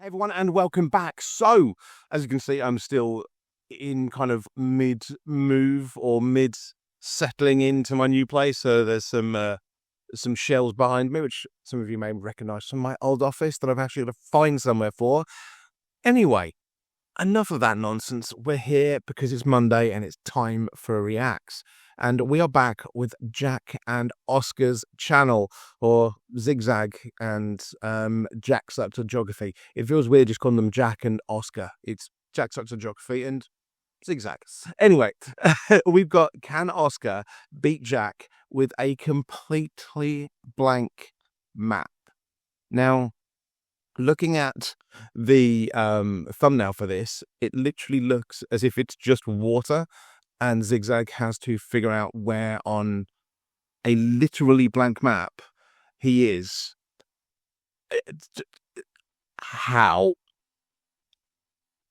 Everyone, and welcome back. So, as you can see, I'm still in kind of mid-move or mid-settling into my new place. So there's some shelves behind me, which some of you may recognise from my old office that I've actually got to find somewhere for. Anyway, enough of that nonsense. We're here because it's Monday and it's time for a Reacts. And we are back with Jack and Oscar's channel, or Zigzag and Jack Sucks at Geography. It feels weird just calling them Jack and Oscar. It's Jack Sucks at Geography and Zigzag. Anyway, we've got Can Oscar beat Jack with a completely blank map? Now, looking at the thumbnail for this, it literally looks as if it's just water, and Zigzag has to figure out where on a literally blank map he is. How?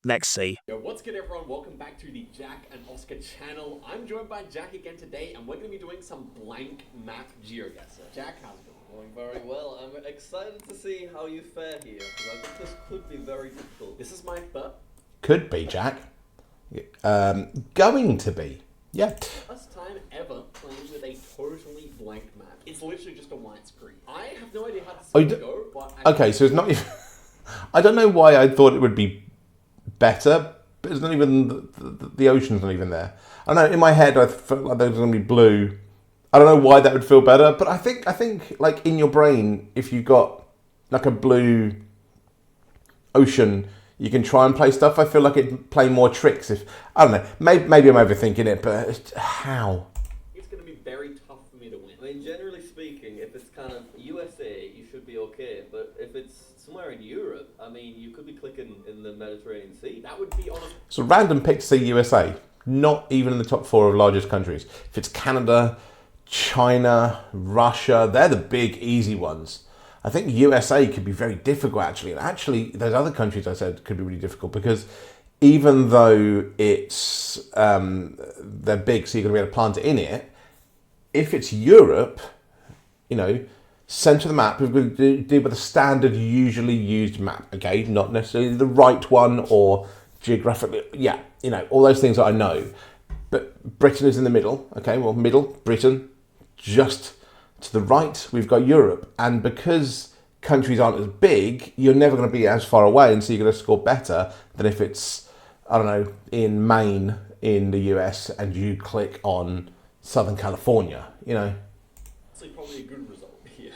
Let's see. Yo, what's good everyone? Welcome back to the Jack and Oscar channel. I'm joined by Jack again today, and we're going to be doing some blank map GeoGuessr. Jack, how's it going? Going very well. I'm excited to see how you fare here, because I think this could be very difficult. This is my butt. Could be, Jack. Going to be. Yeah. First time ever playing with a totally blank map. It's literally just a white screen. I have no idea how to go, but... Okay, so it's not even... I don't know why I thought it would be better, but it's not even... The ocean's not even there. I don't know, in my head I felt like there was going to be blue. I don't know why that would feel better, but I think like in your brain, if you've got like a blue ocean, you can try and play stuff. I feel like it'd play more tricks if... I don't know, maybe I'm overthinking it, but how? It's going to be very tough for me to win. I mean, generally speaking, if it's kind of USA, you should be okay, but if it's somewhere in Europe, I mean, you could be clicking in the Mediterranean Sea. That would be honest. So random pick to say USA, not even in the top 4 of largest countries. If it's Canada, China, Russia, they're the big easy ones. I think USA could be very difficult actually. And actually, those other countries I said could be really difficult because even though it's they're big, so you're going to be able to plant it in it, if it's Europe, you know, centre of the map, we're going to do with a standard usually used map, okay? Not necessarily the right one or geographically, yeah, you know, all those things that I know. But Britain is in the middle, okay? Well, middle, Britain, just to the right, we've got Europe. And because countries aren't as big, you're never going to be as far away, and so you're going to score better than if it's, I don't know, in Maine in the US and you click on Southern California, you know? It's probably a good result. Yeah.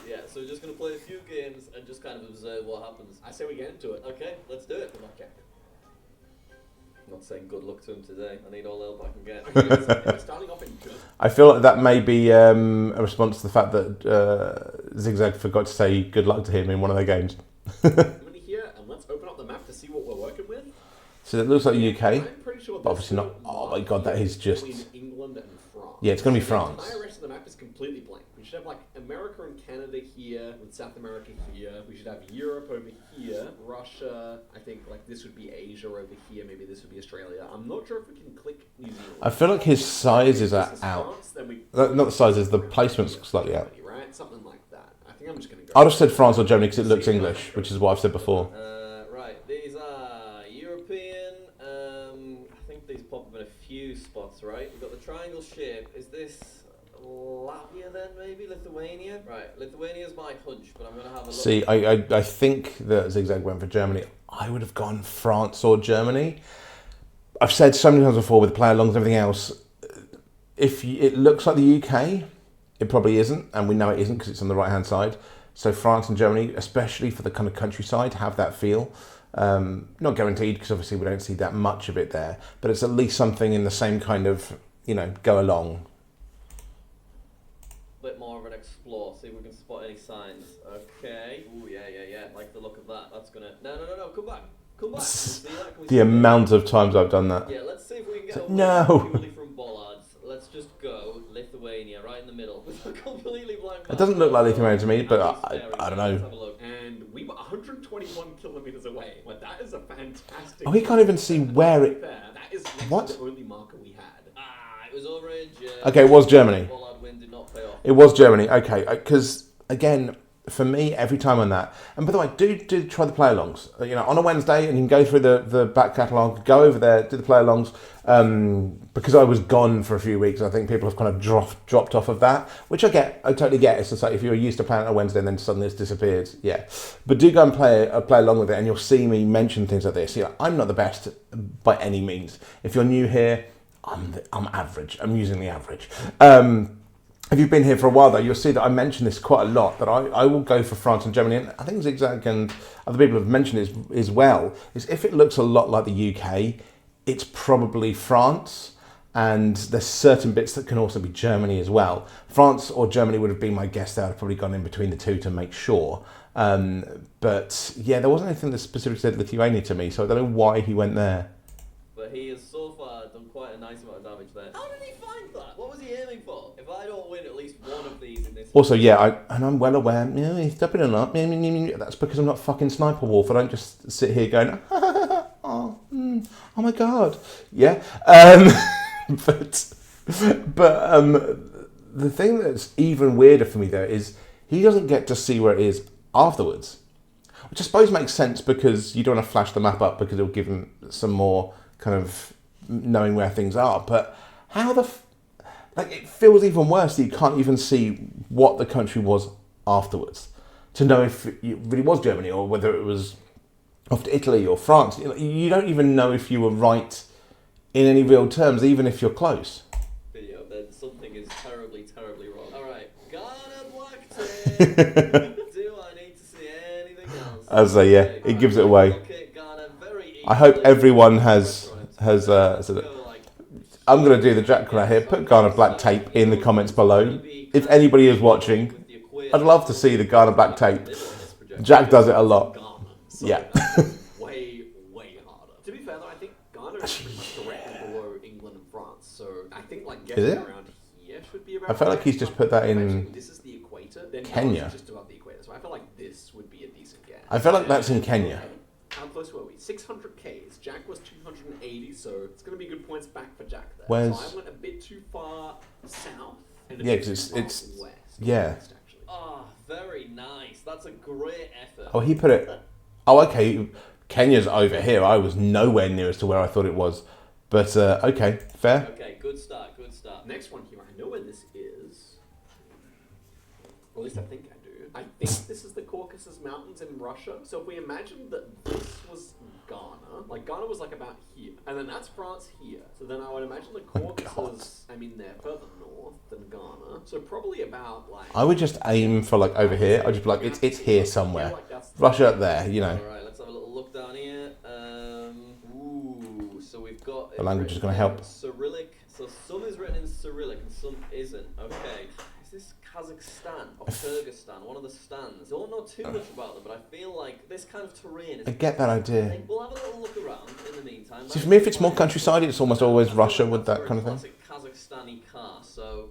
Yeah, so we're just going to play a few games and just kind of observe what happens. I say we get into it. Okay, let's do it. Good luck, Jack. I'm not saying good luck to him today. I need all the help I can get. Okay, starting off in good. I feel like that may be a response to the fact that Zigzag forgot to say good luck to him in one of their games. Germany here, and let's open up the map to see what we're working with. So it looks like UK, I'm pretty sure but obviously not. Oh my god, that is just... between England and France. Yeah, it's going to be The France. entire rest of the map is completely blank. We should have like America and Canada here, with South America here. We should have Europe over here, Russia. I think like this would be Asia over here. Maybe this would be Australia. I'm not sure if we can click New Zealand. I feel like his sizes are This is out. France, then we Not the sizes, the placement's slightly out. right, something like that. I think I'm just gonna go. I'd have said France or Germany because it looks English, which is what I've said before. Right, these are European. I think these pop up in a few spots, right? We've got the triangle shape. Is this Latvia then, maybe? Lithuania? Right, Lithuania's my hunch, but I'm going to have a look. See, I think that Zigzag went for Germany. I would have gone France or Germany. I've said so many times before with player longs and everything else, if it looks like the UK, it probably isn't, and we know it isn't because it's on the right-hand side. So France and Germany, especially for the kind of countryside, have that feel. Not guaranteed because obviously we don't see that much of it there, but it's at least something in the same kind of, you know, go along. Bit more of an explore, see if we can spot any signs. Okay. Ooh, yeah. Like the look of that. That's gonna... No, come back. Come back. Can we see that? Can we The see amount of times I've done that. Yeah, let's see if we can get away No. purely from bollards. Let's just go Lithuania, right in the middle. With a completely blank map. It doesn't look like Lithuania to me, but I don't Let's know. have a look. And we were 121 kilometers away. Well, that is a fantastic. Oh, we can't even see where it... That is What? the only marker we had. It was over in Germany. Okay, it was Germany. Bollard win did not pay off. It was Germany, okay, because, again, for me, every time on that, and by the way, do try the play-alongs. On a Wednesday, and you can go through the back catalogue, go over there, do the play-alongs. Because I was gone for a few weeks, I think people have kind of dropped off of that, which I totally get. It's just like if you're used to playing on a Wednesday and then suddenly it's disappeared, yeah. But do go and play along with it, and you'll see me mention things like this. I'm not the best by any means. If you're new here, I'm average. I'm using the average. If you've been here for a while, though, you'll see that I mention this quite a lot, that I will go for France and Germany, and I think Zigzag and other people have mentioned it as well, is if it looks a lot like the UK, it's probably France, and there's certain bits that can also be Germany as well. France or Germany would have been my guess. I'd have probably gone in between the two to make sure. But yeah, there wasn't anything that specifically said Lithuania to me, so I don't know why he went there. But he has so far done quite a nice amount of damage there. How did he find that? What was he aiming for? If I don't win at least one of these in this... Also, yeah, I'm well aware, he's stepping it up. That's because I'm not fucking Sniper Wolf. I don't just sit here going, oh my God. Yeah. But the thing that's even weirder for me, though, is he doesn't get to see where it is afterwards. Which I suppose makes sense because you don't want to flash the map up because it'll give him some more kind of knowing where things are. But how it feels even worse that you can't even see what the country was afterwards to know if it really was Germany or whether it was off to Italy or France. You don't even know if you were right in any real terms, even if you're close. Video, then something is terribly, terribly wrong. Alright, Ghana Black Tape. Do I need to see anything else? I was like, yeah, it gives it away. Okay, Ghana, very I hope easily. everyone has I'm going to do the Jack Collar here. Put Ghana Black Tape in the comments below. If anybody is watching, I'd love to see the Ghana Black Tape. Jack does it a lot. Ghana. So Yeah. that's way harder. To be fair though, I think Ghana is pretty much directly below England and France. So I think like getting it? around here should be about I feel like he's just put that in Imagine this is the equator, then Kenya. Ghana's just above the equator. So I feel like this would be a decent guess. I feel like that's in Kenya. How close were we? 600 Ks. Jack was 280, so it's going to be good points back for Jack there. Where's- So I went a bit too far south. And a Yeah, bit 'cause too it's far west. yeah. West, actually. Ah, very nice. That's a great effort. Oh, he put it... Oh, okay. Kenya's over here. I was nowhere near as to where I thought it was. But, okay, fair. Okay, good start, good start. Next one here, I know where this is. Or at least I think I do. I think this is the Caucasus Mountains in Russia. So if we imagine that this was Ghana, like Ghana was like about here, and then that's France here. So then I would imagine the Caucasus, I mean they're further north than Ghana. So probably about like... I would just aim for, like, over here. I'd just be like, it's here somewhere. Russia up there, you know. Alright, let's have a little look down here. So we've got... The language is written gonna help. in Cyrillic. So some is written in Cyrillic and some isn't. Okay. Is this Kazakhstan or Kyrgyzstan? One of the stands. Don't know too much about them, but I feel like this kind of terrain is... I get that idea. We'll have a little look around in the meantime. See, for me, if it's more countryside, it's almost always Russia with that kind of thing. Classic Kazakhstani car, so,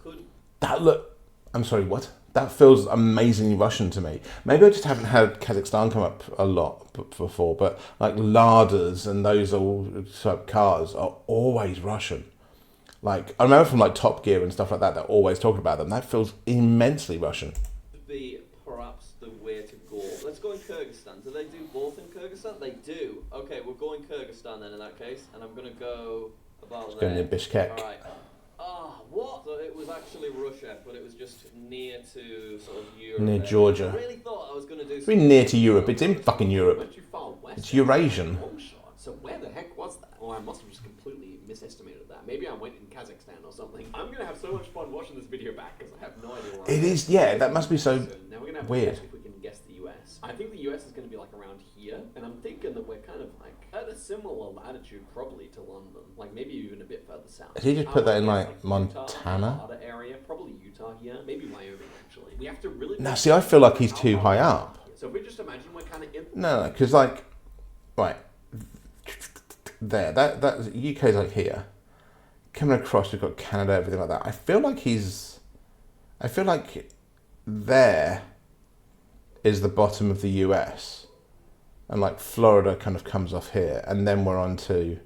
could... That look... I'm sorry, what? That feels amazingly Russian to me. Maybe I just haven't had Kazakhstan come up a lot before, but like Ladas and those all sort of cars are always Russian. Like, I remember from like Top Gear and stuff like that, they're always talking about them. That feels immensely Russian. Be perhaps the way to go. Let's go in Kyrgyzstan. Do they do both in Kyrgyzstan? They do. Okay, we're going Kyrgyzstan then in that case, and I'm gonna go about It's there. going near Bishkek. All right. Ah, what? So it was actually Russia, but it was just near to sort of Europe. Near there. Georgia. I really thought I was gonna do. It's really near to Europe. It's in fucking Europe. Went too far west. It's Eurasian. Long shot. So where the heck was that? Or I must have just completely misestimated that. Maybe I went in Kazakhstan or something. I'm going to have so much fun watching this video back because I have no idea where It is, yeah, that must be so now we're going to have weird. to guess if we can guess the US. I think the US is going to be like around here. And I'm thinking that we're kind of like at a similar latitude probably to London. Like maybe even a bit further south. Did he just put that in, like, Utah, Montana? Nevada area. Probably Utah here. Maybe Wyoming actually. We have to really... Now, see, I feel like he's too high up. So if we just imagine we're kind of in... No, because like, right, there, that UK's like here. Coming across, we've got Canada, everything like that. I feel like there is the bottom of the US, and like Florida kind of comes off here, and then we're on to,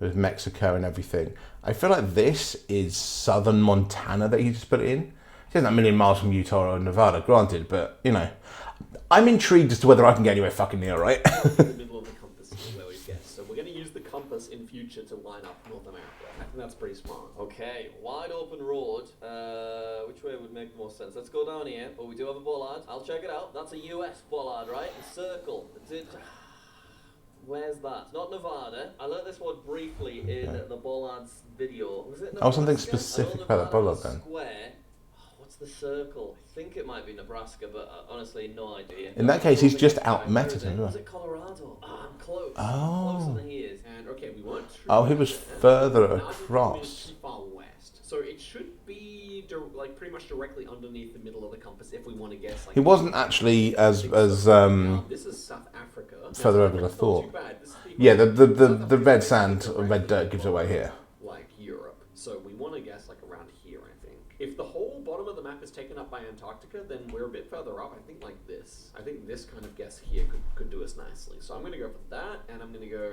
with Mexico and everything. I feel like this is southern Montana that he just put it in, isn't a million miles from Utah or Nevada, granted, but, you know, I'm intrigued as to whether I can get anywhere fucking near, right? In the middle of the compass is where we guess. So we're going to use the compass in future to line up North America. I think that's pretty smart. Okay, wide open road. Which way would make more sense? Let's go down here. Oh, we do have a bollard. I'll check it out. That's a US bollard, right? A circle. Where's that? It's not Nevada. I learnt this word briefly in the bollards video. Was it Nebraska? Oh, something specific about that bollard then. Square. What's the circle? I think it might be Nebraska, but honestly, no idea. In that case, he's just outmetted him. Was it Colorado? Ah, I'm close. Oh. Closer than he is. And okay, we weren't too Oh, he was further across. Too far west. So it should be like pretty much directly underneath the middle of the compass if we want to guess. Like, He wasn't actually as this is South Africa. further Now, over as I South Africa's not thought. too bad. This is Yeah, South the red Africa's sand or directly red dirt gives away here. like Europe. So we want to guess like around here, I think. If the whole bottom of the map is taken up by Antarctica, then we're a bit further up. I think like this. I think this kind of guess here could do us nicely. So I'm going to go for that, and I'm going to go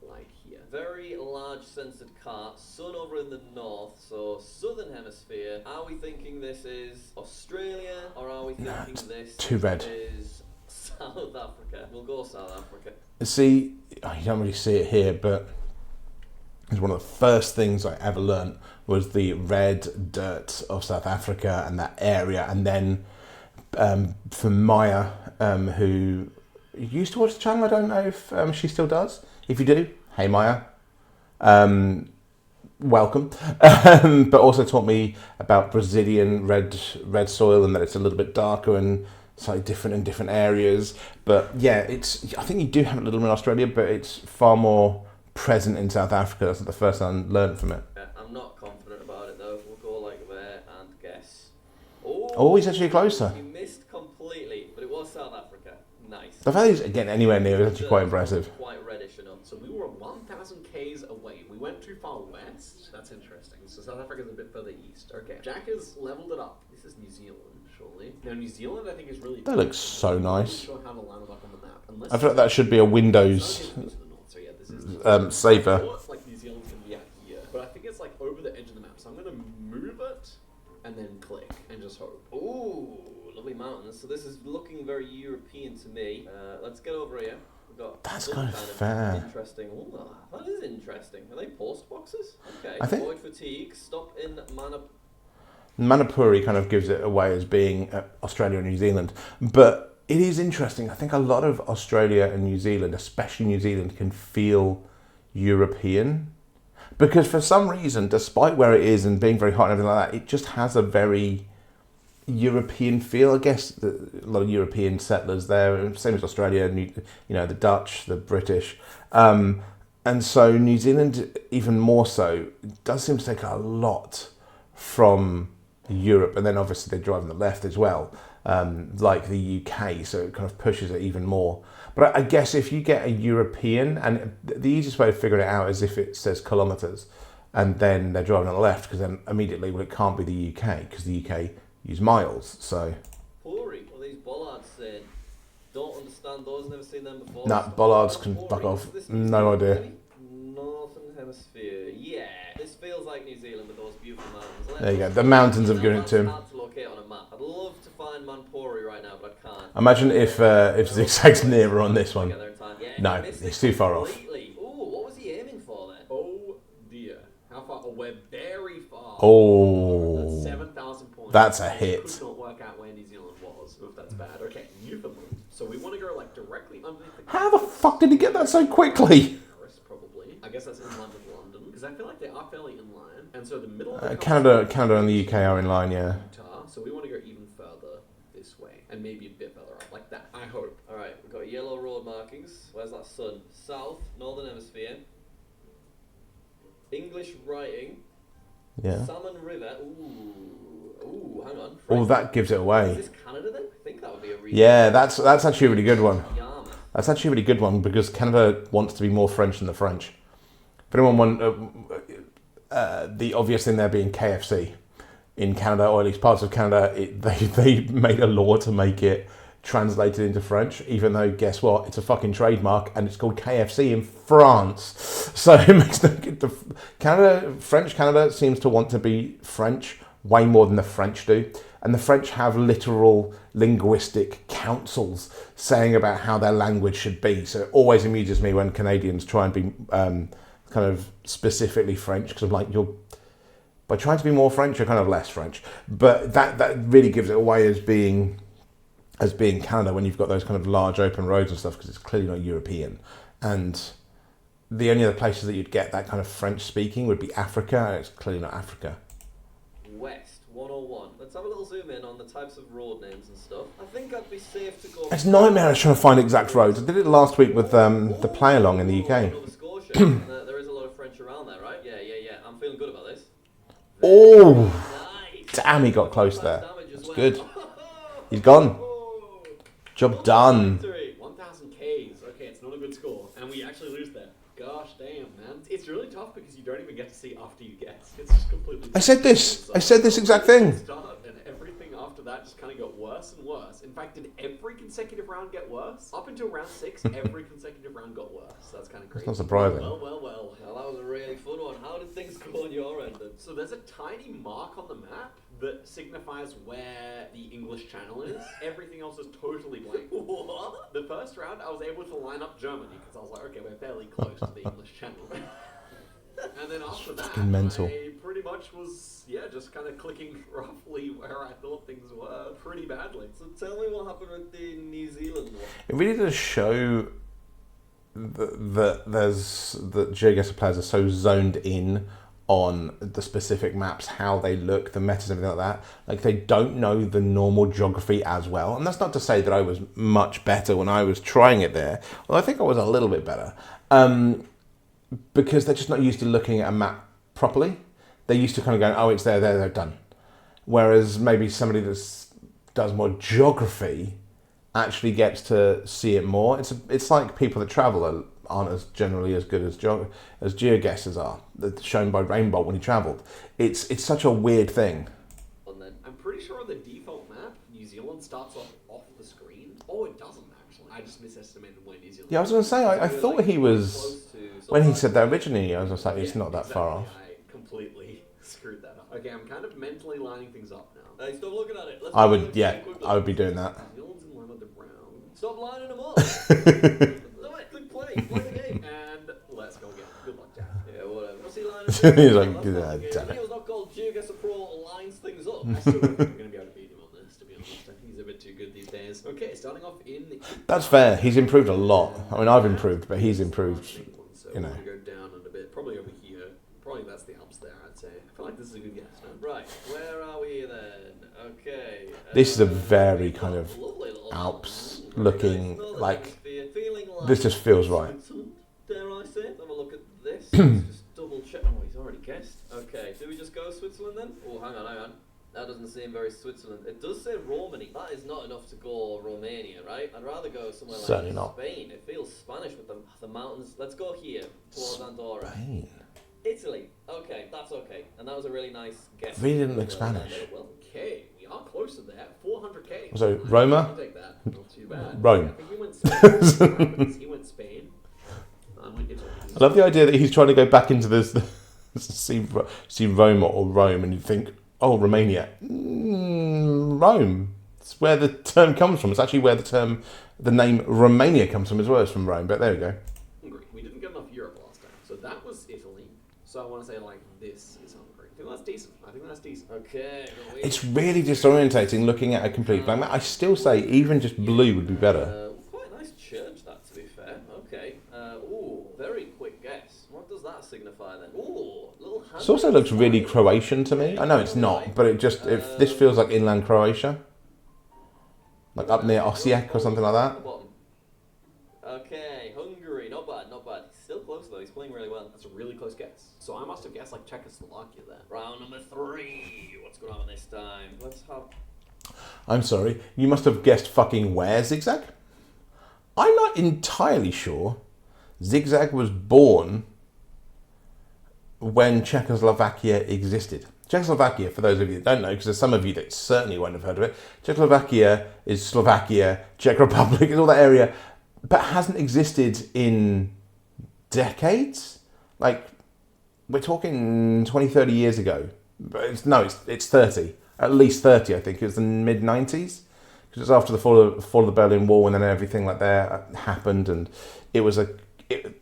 like here. Very large censored cart. Sun over in the north, so southern hemisphere. Are we thinking this is Australia, or are we thinking this too red. is South Africa? We'll go South Africa. See, you don't really see it here, but it's one of the first things I ever learnt was the red dirt of South Africa and that area. And then for Maya, who used to watch the channel, I don't know if she still does. If you do, hey Maya, welcome. But also taught me about Brazilian red soil and that it's a little bit darker and slightly different in different areas. But yeah, I think you do have it a little in Australia, but it's far more present in South Africa. That's the first time I learned from it. I'm not confident about it though. We'll go like there and guess. Oh, he's actually closer. You missed completely, but it was South Africa. Nice. The fact he's getting anywhere near is actually quite impressive. Quite reddish enough. So we were 1,000 k's away. We went too far west. That's interesting. So South Africa's a bit further east. Okay. Jack has leveled it up. This is New Zealand, surely. Now New Zealand, I think, is really. That looks so I'm nice. not sure how to line it up on the map. Unless I feel like that should be a Windows to the north. So yeah, this is. saver. I thought, like New Zealand's gonna be out here, but I think it's like over the edge of the map. So I'm gonna move it and then click and just hope. Ooh, lovely mountains. So this is looking very European to me. Let's get over here. We've got That's some kind of fair. interesting. Ooh, that is interesting. Are they post boxes? Okay. I think- Avoid fatigue. Stop in Manapuri kind of gives it away as being Australia and New Zealand. But it is interesting. I think a lot of Australia and New Zealand, especially New Zealand, can feel European. Because for some reason, despite where it is and being very hot and everything like that, it just has a very European feel. I guess a lot of European settlers there, same as Australia, the Dutch, the British. And so New Zealand, even more so, does seem to take a lot from Europe. And then obviously they drive on the left as well, like the UK, so it kind of pushes it even more. But I guess if you get a European, and the easiest way to figure it out is if it says kilometres, and then they're driving on the left, because then immediately, well, it can't be the UK, because the UK use miles, so... Puri. Well, these bollards said, don't understand those, never seen them before. Nah, bollards can fuck off. No idea. Northern Hemisphere. Yeah, this feels like New Zealand with those beautiful mountains. There you go, the mountains have given it to him. Hard to locate on a map. I'd love to find Manpuri right now, but I can't. Imagine if Zigzag's nearer on this one. Together in time. Yeah, No, he missed he's it too far off. completely. Ooh, what was he aiming for then? Oh dear. How far? Oh, we're very far. Oh. That's 7,000 points. That's a I hit. could not work out where New Zealand was, if that's bad. Okay, Newfoundland. So we want to go like directly underneath the. How the fuck did he get that so quickly? Paris, probably. I guess that's inland with London, because I feel like they are fairly inland. And so the middle of the Canada and the UK are in line, yeah. Utah. So we want to go even further this way, and maybe a bit further up, like that. I hope. Alright, we've got yellow road markings. Where's that sun? South, Northern Hemisphere. English writing. Yeah. Salmon River. Ooh, hang on. Oh, that gives it Is away. this Canada then? I think that would be a region. Yeah, that's actually a really good one. Yarmouth. That's actually a really good one because Canada wants to be more French than the French. If anyone the obvious thing there being KFC in Canada, or at least parts of Canada, they made a law to make it translated into French, even though guess what, it's a fucking trademark and it's called KFC in France. So it makes French Canada seems to want to be French way more than the French do. And the French have literal linguistic councils saying about how their language should be. So it always amuses me when Canadians try and be kind of specifically French, because I'm like, by trying to be more French, you're kind of less French. But that really gives it away as being Canada when you've got those kind of large open roads and stuff, because it's clearly not European. And the only other places that you'd get that kind of French speaking would be Africa. It's clearly not Africa. West 101. Let's have a little zoom in on the types of road names and stuff. I think I'd be safe to go. It's nightmarish trying to find exact roads. I did it last week with the play along in the UK. Nova Scotia. And, there is a lot of French around there, right? Yeah. I'm feeling good about this. Oh, Nice. damn, he got close there. Damage as That's well. good. He's gone. Oh. Job done. Victory. 1,000 Ks. Okay, it's not a good score. And we actually lose there. Gosh damn, man. It's really tough because you don't even get to see after you guess. It's just completely... I said this exact thing. Start, and everything after that just kind of got worse and worse. In fact, did every consecutive round get worse? Up until round 6, every consecutive round got worse. That's kind of crazy. That's not surprising. Well. Well, that was a really fun one. How did things go on your end then? So there's a tiny mark on the map that signifies where the English Channel is. Everything else is totally blank. What? The first round, I was able to line up Germany because I was like, okay, we're fairly close to the English Channel. And then after that, Fucking mental. I pretty much was, just kind of clicking roughly where I thought things were pretty badly. So tell me what happened with the New Zealand one. It really does show that GeoGuessr players are so zoned in on the specific maps, how they look, the metas, everything like that. Like, they don't know the normal geography as well. And that's not to say that I was much better when I was trying it there. Well, I think I was a little bit better. Because they're just not used to looking at a map properly. They're used to kind of going, oh, it's there, they're done. Whereas maybe somebody that does more geography actually gets to see it more. It's like people that travel aren't as generally as good as geoguessers are. That's shown by Rainbolt when he travelled. It's such a weird thing. I'm pretty sure on the default map, New Zealand starts off the screen. Oh, it doesn't actually. I just misestimated where New Zealand. Yeah, I was going to say, I thought he was... When he said that originally, I was just like, it's not that far off. I completely screwed that up. Okay, I'm kind of mentally lining things up now. Hey, stop looking at it. Let's I do would, it yeah, quickly. I would be doing that. New Zealand's in one of the round. Stop lining them up. Do it. Click play. Play the game. And let's go again. Good luck, Jack. Yeah, whatever. What's he lining up? He's like, That's not the game. damn The it. video's not called GeoGuessr Pro lines things up. I still don't think we're going to be able to beat him on this, to be honest. I think he's a bit too good these days. Okay, starting off in the... That's fair. He's improved a lot. I mean, I've improved, but he's improved, So you know. we're going to go down a bit. Probably over here. Probably that's the Alps there, I'd say. I feel like this is a good guess, no? Right, where are we then? Okay. This is a very kind of lovely little Alps mountain. looking, Nice northern like, hemisphere, feeling like this just feels right. Switzerland, dare I say? Have a look at this. Let's just double check. Oh, he's already guessed. Okay, do we just go Switzerland then? Oh, hang on. That doesn't seem very Switzerland. It does say Romany. That is not enough to go Romania, right? I'd rather go somewhere Certainly like not. Spain. It feels Spanish with the mountains. Let's go here, towards Andorra. Spain. Italy. Okay, that's okay. And that was a really nice guess. Really didn't look Spanish. Well, Okay, we are close to that. 400k. So, Roma? I'll take that. Not too bad. Rome. I think he went Spain. He went Spain. I went Italy. I love the idea that he's trying to go back into this, see Roma or Rome, and you think, oh, Romania. Rome. It's where the term comes from. It's actually where the name Romania comes from as well as from Rome, but there we go. Hungary. We didn't get enough Europe last time. So that was Italy. So I want to say, like, this is Hungary. I think that's decent. Okay. but we- It's really disorientating looking at a complete blank map. I still say even just blue would be better. Quite a nice church, that, to be fair. Okay. Ooh, very quick guess. What does that signify then? Ooh, little hand. This also looks really Croatian to me. I know it's not, but this feels like inland Croatia. Like up near Osijek or something like that. Bottom. Okay, Hungary. Not bad. Still close though. He's playing really well. That's a really close guess. So I must have guessed, like, Czechoslovakia there. Round number 3. What's going on this time? Let's have. I'm sorry, you must have guessed fucking where Zigzag? I'm not entirely sure Zigzag was born when Czechoslovakia existed. Czechoslovakia, for those of you that don't know, because there's some of you that certainly won't have heard of it, Czechoslovakia is Slovakia, Czech Republic, is all that area, but hasn't existed in decades. Like, we're talking 20, 30 years ago. But it's 30. At least 30, I think. It was the mid-90s. Because it was after the fall of the Berlin Wall, and then everything like that happened, and it was it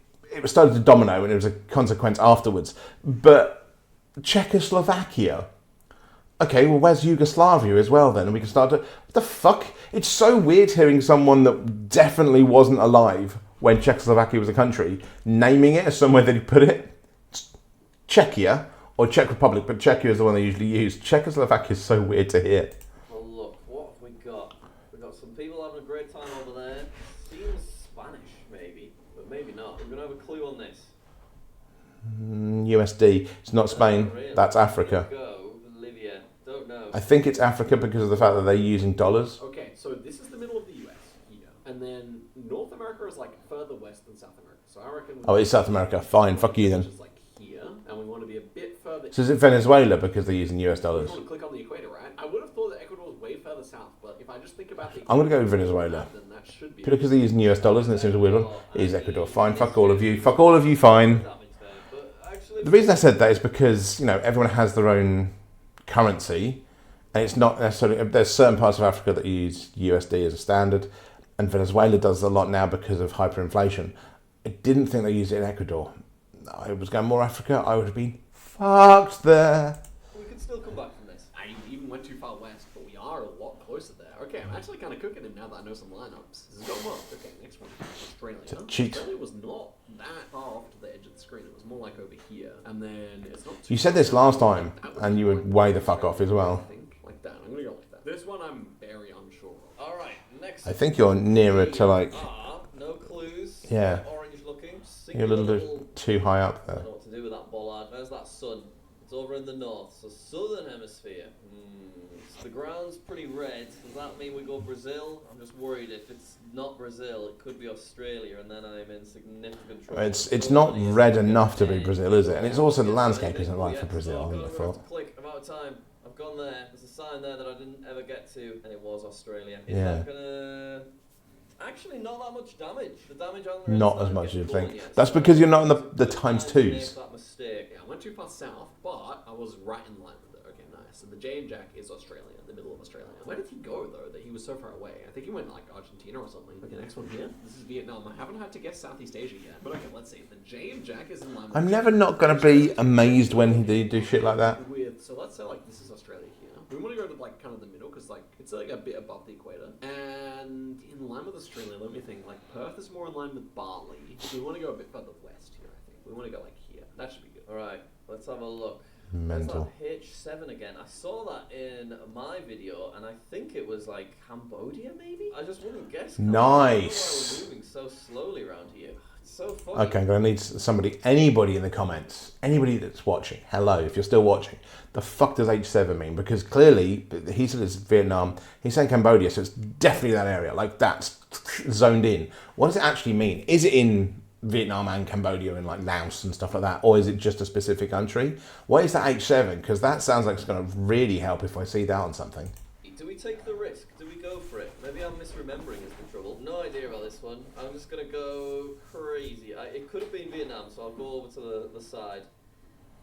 started to domino, and it was a consequence afterwards. But Czechoslovakia, okay, well, where's Yugoslavia as well then? And we can start to, what the fuck? It's so weird hearing someone that definitely wasn't alive when Czechoslovakia was a country naming it as somewhere that he put it. Czechia or Czech Republic, but Czechia is the one they usually use. Czechoslovakia is so weird to hear. Well, look, what have we got? We've got some people having a great time over there. Seems Spanish, maybe, but maybe not. We're going to have a clue on this. USD. It's not Spain. Really? That's Africa. Go, Bolivia. Don't know. I think it's Africa because of the fact that they're using dollars. Okay, so this is the middle of the US here, and then North America is like further west than South America. So I reckon. Oh, it's South America. Fine. Fuck you then. Which is like here, and we want to be a bit further. So is it Venezuela because they're using US You dollars? want to click on the equator, right? I would have thought that Ecuador was way further south, but if I just think about the. I'm going to go with Venezuela. Then that should be. Because they're using US dollars and it seems a weird one. It is Ecuador. Fine. Fuck all of you. Fuck all of you. Fine. But actually, The reason I said that is because, everyone has their own currency, and it's not necessarily, there's certain parts of Africa that use USD as a standard, and Venezuela does a lot now because of hyperinflation. I didn't think they used it in Ecuador. I was going more Africa, I would have been fucked there. we could still come back from this. I even went too far west, but we are a lot closer there. Okay, I'm actually kind of cooking him now that I know some lineups. This is going well. Okay, next one. Australia. cheat. Australia was not that far off to the edge of the screen. It was more like over here. And then it's not too You said this last time, That was and you were like way the fuck off as well. I think like that. I'm gonna go like that. This one I'm very unsure of. Alright, next. I think you're nearer to like, No clues. Yeah. Orange looking. you're a little bit too high up I there. don't know what to do with that bollard. Where's that sun? It's over in the north, so southern hemisphere. So the ground's pretty red. Does that mean we go Brazil? I'm just worried if it's not Brazil, it could be Australia, and then I'm in significant trouble. It's not red enough to be Brazil, is it? And it's also the landscape isn't right for Brazil, I wouldn't have thought. Click. I'm out of time. I've gone there. There's a sign there that I didn't ever get to, and it was Australia. Is Yeah. that gonna... Actually, not that much damage. The damage on the Not inside as much gets as you'd pulling think. yet, That's so because you're not in the good times time to make twos. that mistake. Yeah, I went too far south, but I was right in line with it. Okay, nice. And the J and Jack is Australia, the middle of Australia. Where did he go though? That he was so far away. I think he went like Argentina or something. Okay, next one here. This is Vietnam. I haven't had to guess Southeast Asia yet, but okay, let's see. The J and Jack is in line. I'm never not going to be amazed when they do shit like that. With so let's say like this is Australia here. We want to go to like kind of the middle because like it's like a bit above the equator. And in line with Australia, let me think. Like Perth is more in line with Bali. We want to go a bit further west here. I think we want to go like here. That should be good. Alright, let's have a look. Mental. There's that H7 again. I saw that in my video, and I think it was like Cambodia, maybe? I just wouldn't guess. Cambodia. I don't know why Nice. we're moving so slowly around here. It's so funny. Okay, I'm going to need anybody in the comments, anybody that's watching, hello, if you're still watching, the fuck does H7 mean? Because clearly, he said it's Vietnam, he's saying Cambodia, so it's definitely that area, like that's zoned in. What does it actually mean? Is it in Vietnam and Cambodia and like Laos and stuff like that, or is it just a specific country? What is that H7? Because that sounds like it's going to really help if I see that on something. Do we take the risk? Do we go for it? Maybe I'm misremembering is the trouble. No idea about this one. I'm just gonna go crazy. It could have been Vietnam, so I'll go over to the side.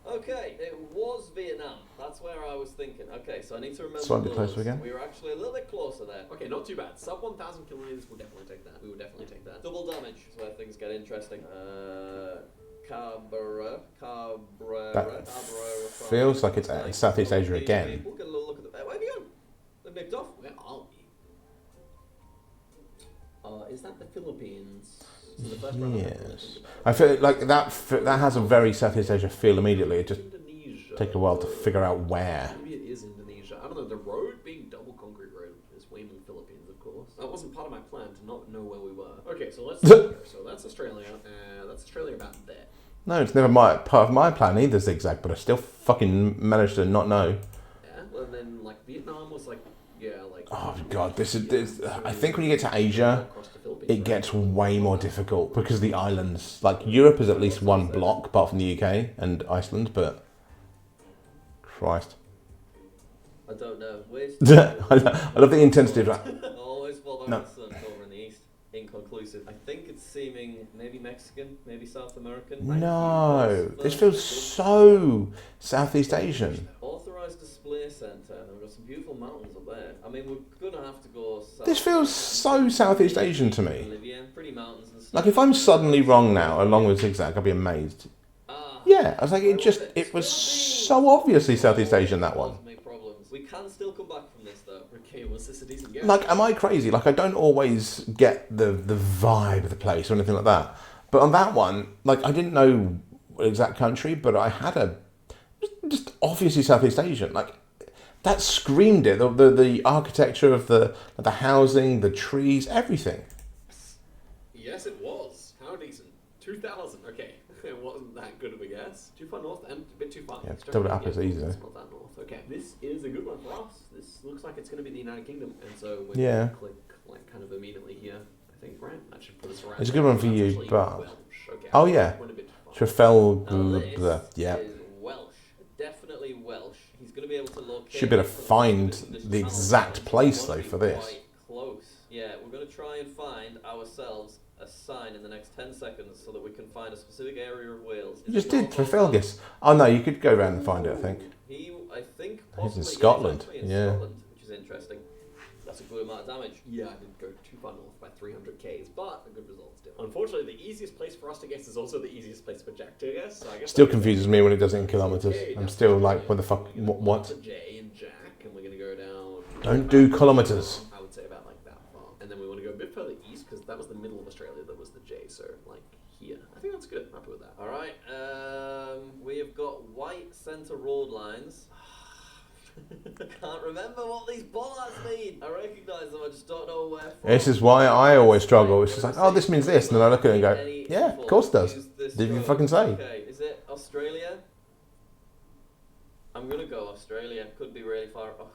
Okay, it was Vietnam. That's where I was thinking. Okay, so I need to remember Slightly those. closer again. We were actually a little bit closer there. Okay, not too bad. Sub 1,000 kilometers, we'll definitely take that. We would definitely take that. Double damage is where things get interesting. Cabrera. That feels like it's Southeast Asia again. We'll get a little look at the... Where have you gone? They've nipped off. Where are we? Is that the Philippines? This is the first round I really Yes. think about. I feel like that has a very Southeast Asia feel immediately. It just Indonesia. takes a while to figure out where. Maybe it is Indonesia. I don't know. The road being double concrete road is way more Philippines, of course. That wasn't part of my plan to not know where we were. Okay, so let's see here. So that's Australia. That's Australia about there. No, it's never part of my plan either, Zigzag, but I still fucking managed to not know. Yeah. Well, and then like Vietnam was like, yeah, like. Oh god, this is. I think when you get to Asia, across the Philippines, it right? gets way more difficult because the islands, like Europe, is at least one block apart from the UK and Iceland, but Christ, I don't know. Where's I love the intensity of that. always follow No. the sun over in the east. Inconclusive. I think it's seeming maybe Mexican, maybe South American. No, this feels so Southeast Asian. Author Enterprise Display Center, and we've got some beautiful mountains up there. I mean, we're gonna have to go south. This feels so Southeast Asian to me. Bolivia, pretty mountains and stuff. Like, if I'm suddenly wrong now, along with Zigzag, I'll be amazed. Yeah, I was like, it was so obviously Southeast Asian, that one. Make problems. We can still come back from this, though. Okay, was this a decent game? Like, am I crazy? Like, I don't always get the vibe of the place or anything like that. But on that one, like, I didn't know what exact country, but I had a just obviously Southeast Asian. Like, that screamed it. The architecture of the housing, the trees, everything. Yes, it was. How decent. 2000. Okay, it wasn't that good of a guess. Too far north and a bit too far. Yeah, east. double it up is easy. It's not that north. Okay, this is a good one for us. This looks like it's going to be the United Kingdom, and so we're Yeah. going to click like kind of immediately here. I think right. That should put us around. It's a good one for That's you, actually but- Welsh. Okay, Oh, yeah. went a bit too far. Trafalgar, yeah. is Welsh. Definitely Welsh. He's going to be able to locate... Should be able to find the exact place, though, for this. Quite close. Yeah, we're going to try and find ourselves a sign in the next 10 seconds so that we can find a specific area of Wales. You just did, Trafalgar. Oh, no, you could go around and find it, I think. I think He's in possibly Scotland, exactly in yeah. Scotland, which is interesting. That's a good amount of damage. Yeah, I did go too far north by 300 Ks, but a good result still. Unfortunately, the easiest place for us to guess is also the easiest place for Jack to guess. So I guess Still confuses me when it does it in kilometres. Okay, I'm now still J. like, what the fuck, We're gonna what? put J and Jack, and we're gonna go down. Don't do kilometres. I would say about like that far, and then we want to go a bit further east because that was the middle of Australia. That was the J, so like here. I think that's good. I'm happy with that. All right, we have got white centre road lines. I can't remember what these bollards mean. I recognise them, I just don't know where from. This is why I always struggle. It's just like, oh, this means this. And then I look at it and go, yeah, of course it does. Did you fucking say? Okay, is it Australia? I'm gonna go Australia. Could be really far. Oh,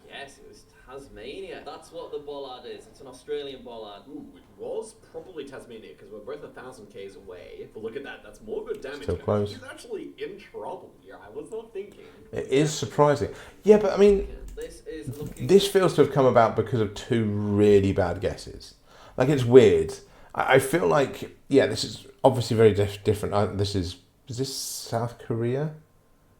yes, it was Tasmania. That's what the bollard is. It's an Australian bollard. Ooh, it was probably Tasmania because we're both 1,000 Ks away. But look at that. That's more good damage. Still close. He's actually in trouble here. I was not thinking. It is surprising. Yeah, but I mean, This is looking. this feels to have come about because of two really bad guesses. Like, it's weird. I feel like, yeah, this is obviously very different. Is this South Korea?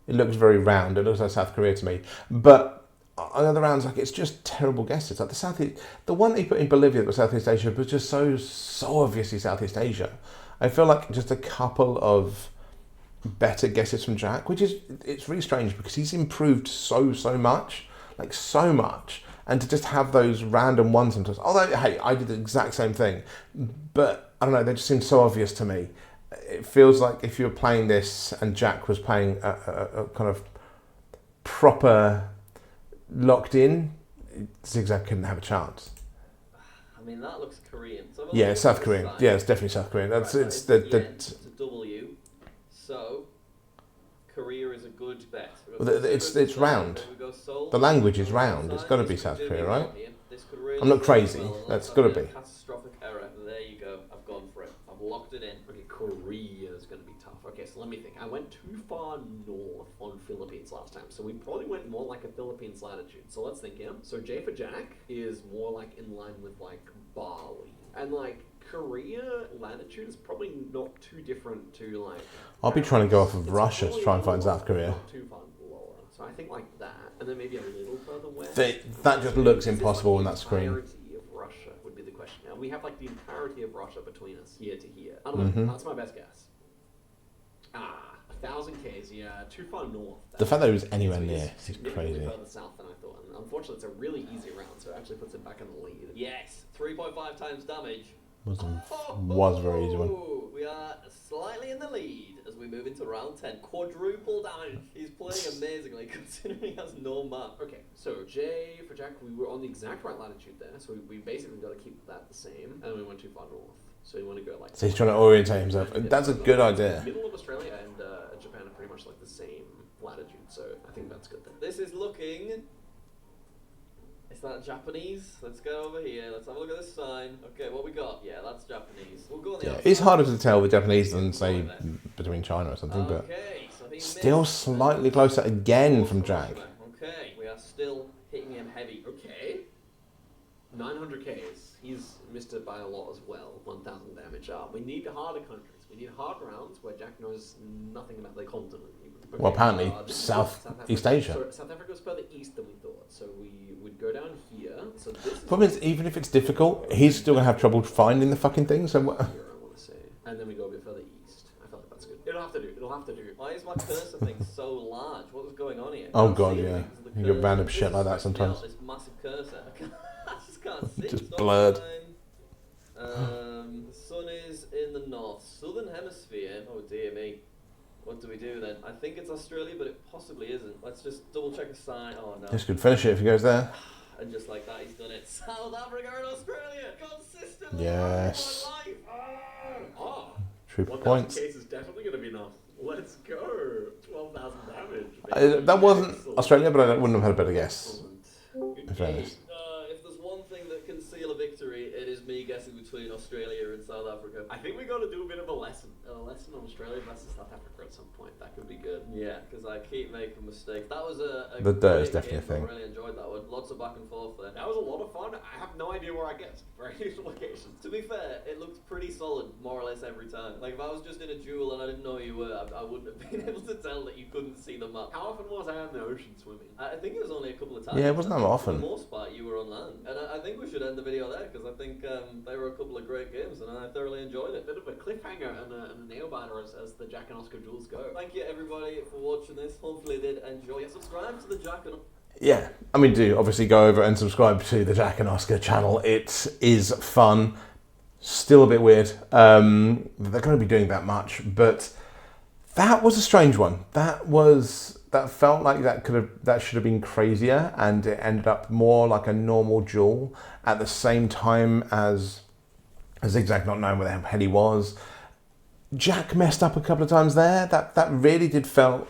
It looks very round. It looks like South Korea to me. But on the other rounds, like, it's just terrible guesses. Like the one they put in Bolivia that was Southeast Asia was just so obviously Southeast Asia. I feel like just a couple of better guesses from Jack, which is, it's really strange because he's improved so much, like so much, and to just have those random ones sometimes. Although, hey, I did the exact same thing, but I don't know, they just seem so obvious to me. It feels like if you were playing this and Jack was playing a kind of proper locked in, Zigzag couldn't have a chance. I mean, that looks Korean. So Yeah, it's South Korean. Yeah, it's definitely South Korean. That's Right, it's N, the it's a W. So Korea is a good bet. Well, it's round. The language is round. It's got to be South Korea, right? I'm not crazy. That's got to be. Catastrophic error. There you go. I've gone for it. I've locked it in. Okay, Korea is going to be tough. Okay, so let me think. I went too far north on Philippines last time, so we probably went more like a Philippines latitude. So let's think here. So J for Jack is more like in line with like Bali, and like Korea latitude is probably not too different to like. I'll be trying to go off of It's Russia to probably try and find not South Korea. too far lower. So I think like that, and then maybe a little further west. That just looks Is this, impossible like, on the that screen. entirety of Russia would be the question. Now we have like the entirety of Russia between us, here to here. I don't know. That's my best guess. 1,000 Ks. Yeah, too far north. The fact that it was anywhere So it's near is significantly crazy. further south than I thought. And unfortunately, it's a really easy round, so it actually puts it back in the lead. Yes, 3.5 times damage. Was a very easy one. We are slightly in the lead as we move into round 10. Quadruple damage. He's playing amazingly considering he has no map. Okay, so J for Jack, we were on the exact right latitude there, so we basically got to keep that the same, and we went too far north. So you want to go like. So he's trying to orientate himself. That's a good idea. Middle of Australia and Japan are pretty much like the same latitude, so I think that's good then. This is looking. Is that Japanese? Let's go over here. Let's have a look at this sign. Okay, what we got? Yeah, that's Japanese. We'll go on the Yeah, outside. it's harder to tell with Japanese than, say, between China or something, but Okay, so he still missed. slightly closer again from Jack. Okay, we are still hitting him heavy. Okay. 900 Ks. He's missed it by a lot as well. 1,000 damage. We need harder countries. We need hard rounds where Jack knows nothing about the continent. Even. Well, apparently, this is Southeast Asia. So South Africa was further east than we thought. So we would go down here. So this Problem is, even if it's difficult, he's still going to have trouble finding the fucking thing. So here, I want to say. And then we go a bit further east. I feel like that's good. It'll have to do. It'll have to do. Why is my cursor thing so large? What was going on here? Oh, Can't God, see yeah. anything 'cause of the You get cursor. random This shit is like that stressing me sometimes. out, This massive cursor. I just can't see. Just Stop blurred. sign. The sun is in the north, southern hemisphere. Oh dear me. What do we do then? I think it's Australia, but it possibly isn't. Let's just double check a sign. Oh no. this could finish it if he goes there. And just like that, he's done it. South Africa and Australia, consistently. Yes. My life. Oh, Trooper 1,000 points. case is definitely going to be enough. Let's go. 12,000 damage. That wasn't Excellent. Australia, but I wouldn't have had a better guess. Excellent. In fairness. If there's one thing that can seal a victory, it is me guessing between Australia and South Africa. I think we got to do a bit of a lesson on Australia versus South Africa at some point. That could be good. Yeah, because I keep making mistakes. That was a The dirt is great definitely a game. thing. I really enjoyed that one. Lots of back and forth there. That was a lot of fun. I have no idea where I guessed for any locations. To be fair, it looked pretty solid more or less every time. Like if I was just in a duel and I didn't know who you were, I wouldn't have been able to tell that you couldn't see the map. How often was I in the ocean swimming? I think it was only a couple of times. Yeah, it wasn't that often. For the most part, you were on land. And I think we should end the video there because I think they were a couple of great games and I thoroughly enjoyed it. Bit of a cliffhanger and a nail biter as the Jack and Oscar duels go. Thank you everybody for watching this. Hopefully you did enjoy it. Subscribe to the Jack and Yeah, I mean, do obviously go over and subscribe to the Jack and Oscar channel. It is fun. Still a bit weird. They're going to be doing that much, but that was a strange one. That felt like that should have been crazier, and it ended up more like a normal duel at the same time as Zigzag not knowing where the hell he was. Jack messed up a couple of times there. That really did felt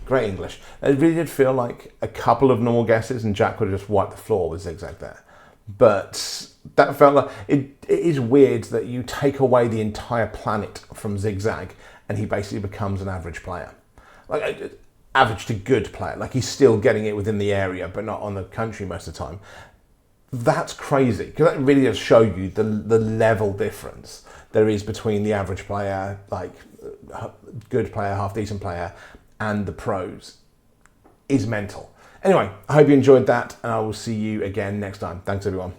great English. It really did feel like a couple of normal guesses, and Jack would have just wiped the floor with Zigzag there. But that felt like it is weird that you take away the entire planet from Zigzag, and he basically becomes an average player, like average to good player. Like he's still getting it within the area, but not on the country most of the time. That's crazy, because that really does show you the level difference there is between the average player, like good player, half decent player, and the pros. Is mental. Anyway, I hope you enjoyed that, and I will see you again next time. Thanks, everyone.